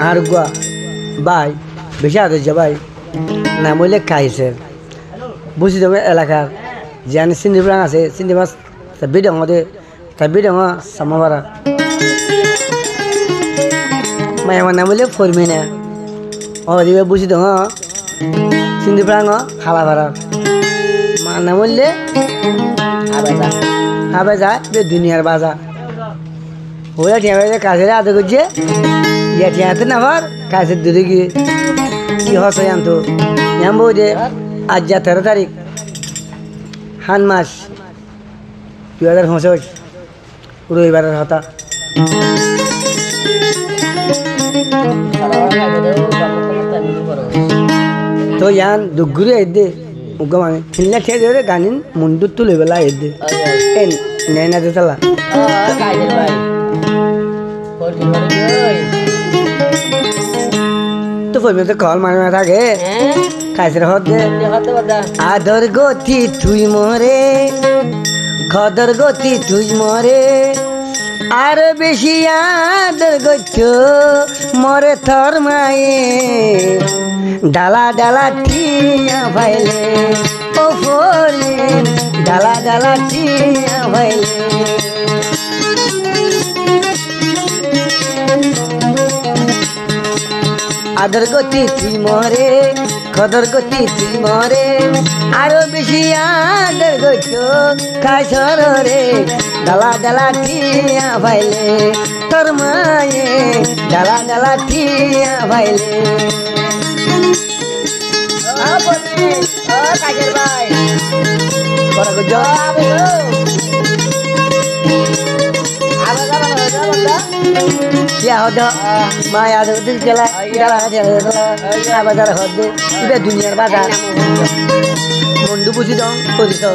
আর গুয়া ভাই বেশি আদর্য ভাই নাম হইলে কাইসের বুঝি দেবে এলাকার যে আনি চিন্দি প্রাং আছে চিন্দি মাছ তাবি ডঙ দে তাবি ডঙ সামাবারা মাই আমার নাম হইলে ফরমি না ও দিবে বুঝি দঙ চিন্দি প্রাং হালা ভাড়া মা নাম হইলে হাবে যা দুনিয়ার বাজা ওরা ঠিয়া কাছে আদর করছে ইয়া ঠিয়াতে না ভার কাছে দুধে গিয়ে কি হসে আনতো এম বউ যে আজ যা 13 তারিখ হান মাস 2025 রবিবারের হতা তো ইয়ান দুগুরি এদে উগা মানে চিল্লা খেয়ে ধরে গানিন মুন্ডু তুলে বেলা এদে এন নেনা দেতলা তো ফোনে তো কল মারে না থাকে কাইসের হদ দে আদর গতি তুই মরে খদর গতি তুই মরে আর বেশি আদর গচ্ছ মরে থর মায়ে ডালা ডালা টিয়া ভাইলে ও ফলে ডালা ডালা টিয়া ভাইলে আদর গতি তুই মরে খদর গতি তুই মরে আরো বেশি আদর গছ খাই সরে ডালা ডালা টিয়া ভাইলে তোর মায়ে ডালা ডালা টিয়া ভাইলে क्या होता माँ याद होती चला चला बाजार होते इधर दुनिया बाजार मुंडू पूछी दो पूरी तो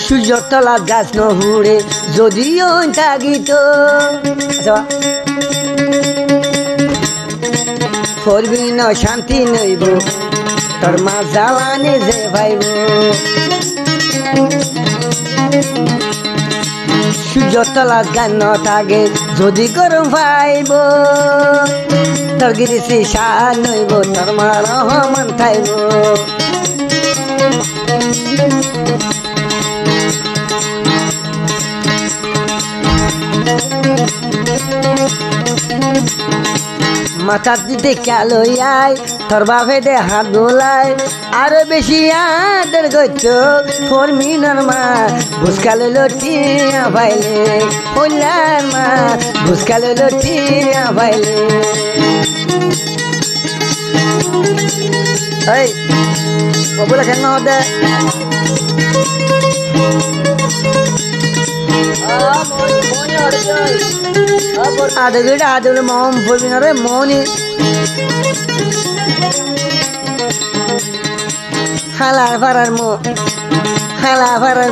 সূর্যর তলা গাছ নহুড়ে যদিও থাকিত করবি না শান্তি নইব তোর মা জ্বালানি যে ভাইব সূর্যর তলা গাছ ন থাকে যদি গরম পাইব তোর গিরিশি সার নইব তোর মা রহমান থাইব মাথার দিতে কালই আয় তোর বাপে দে হাত দোলাই আরো বেশি আদর গচ্ছ ফরমিনার মা ভুসকালে লটিয়া ভাইলে হইলার মা ভুসকালে লটিয়া ভাইলে এই বলে কেন দে আদগিটা আদলে মম ফলবি না রে মনি হালা ফারার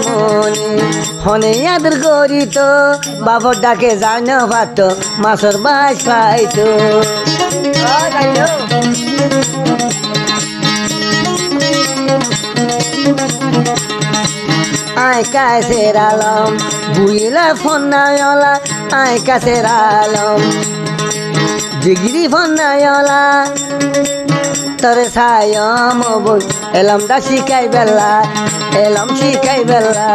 মনি হনে আদর করি তো বাবর ডাকে যায় না ভাত মাছর বাস পাইতো আয় কাছের আলম বুইলা ফোন নাইলা আয় কাছের আলম ডিগ্রি ফোন নাইলা তোরে সায়ম বই এলম দা শিখাই বেলা এলম শিখাই বেলা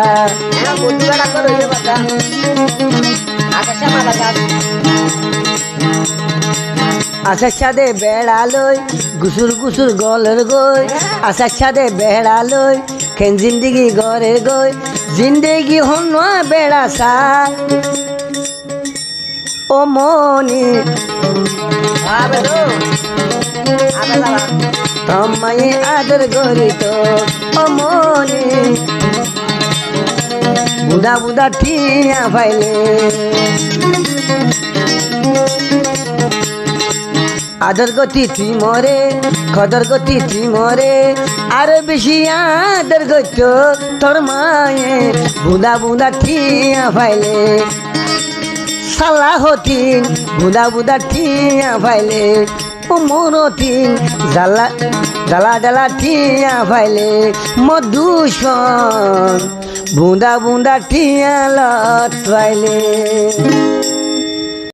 আশার সাথে বেড়ালই গুসুর গুসুর গলের গই আশার সাথে বেড়ালই খেন জিন্দিগি ঘরে গই জিন্দেগি হন বেড়াসা ও মনি তোমায় আদর করি তো ও মনি বুদা বুদা ঠিয়া পাইলে আদর গতি তুই মরে খদর গতি তুই মরে আরো বেশি আদর গত তোর মায়ে বুদা বুদা ঠিয়া পাইলে সালাহতিন বুদা বুদা ঠিয়া পাইলে ও মরতি জ্বালা জ্বালা ডালা টিয়া পাইলে মধুসন বুন্দা বুন্দা টিয়া লত পাইলে